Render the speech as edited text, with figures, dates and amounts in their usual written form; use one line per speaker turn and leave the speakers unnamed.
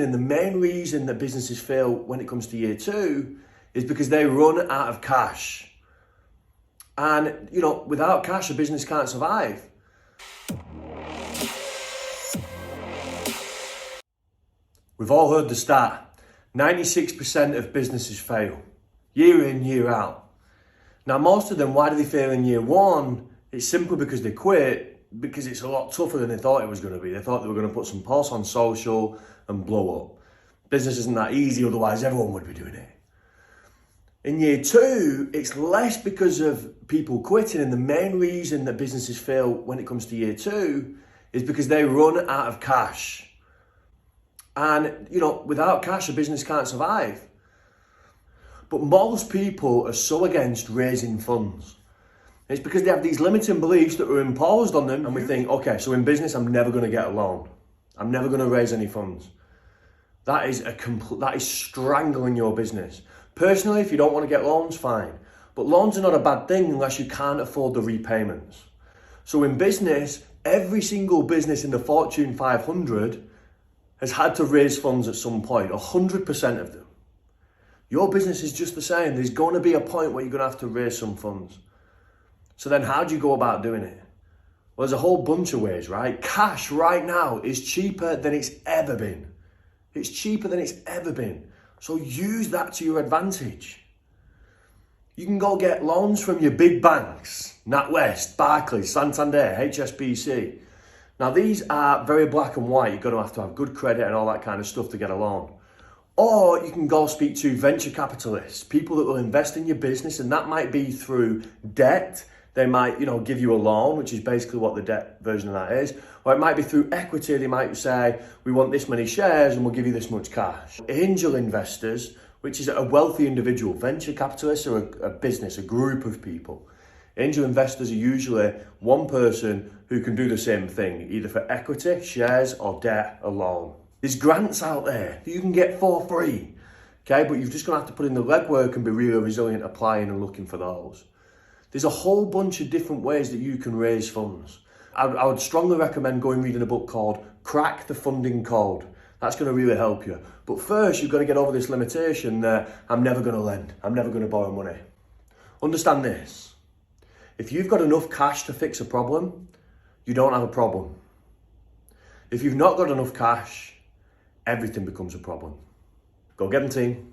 And the main reason that businesses fail when it comes to year two is because they run out of cash. And, without cash, a business can't survive. We've all heard the stat. 96% of businesses fail, year in, year out. Now, most of them, why do they fail in year one? It's simply because they quit, because it's a lot tougher than they thought it was going to be. They thought they were going to put some posts on social and blow up. Business isn't that easy, otherwise everyone would be doing it. In year two, it's less because of people quitting, and the main reason that businesses fail when it comes to year two is because they run out of cash. And, without cash, a business can't survive. But most people are so against raising funds. It's because they have these limiting beliefs that were imposed on them, and we think, okay, so in business, I'm never going to get a loan. I'm never going to raise any funds. That is strangling your business. Personally, if you don't want to get loans, fine. But loans are not a bad thing unless you can't afford the repayments. So in business, every single business in the Fortune 500 has had to raise funds at some point, 100% of them. Your business is just the same. There's going to be a point where you're going to have to raise some funds. So then how do you go about doing it? Well, there's a whole bunch of ways, right? Cash right now is cheaper than it's ever been. It's cheaper than it's ever been. So use that to your advantage. You can go get loans from your big banks, NatWest, Barclays, Santander, HSBC. Now these are very black and white. You're going to have good credit and all that kind of stuff to get a loan. Or you can go speak to venture capitalists, people that will invest in your business, and that might be through debt. They might, give you a loan, which is basically what the debt version of that is. Or it might be through equity. They might say, we want this many shares and we'll give you this much cash. Angel investors, which is a wealthy individual. Venture capitalists are a business, a group of people. Angel investors are usually one person who can do the same thing, either for equity, shares, or debt, a loan. There's grants out there that you can get for free, okay? But you've just going to have to put in the legwork and be really resilient applying and looking for those. There's a whole bunch of different ways that you can raise funds. I would strongly recommend going reading a book called Crack the Funding Code. That's going to really help you. But first, you've got to get over this limitation that I'm never going to lend. I'm never going to borrow money. Understand this. If you've got enough cash to fix a problem, you don't have a problem. If you've not got enough cash, everything becomes a problem. Go get them, team.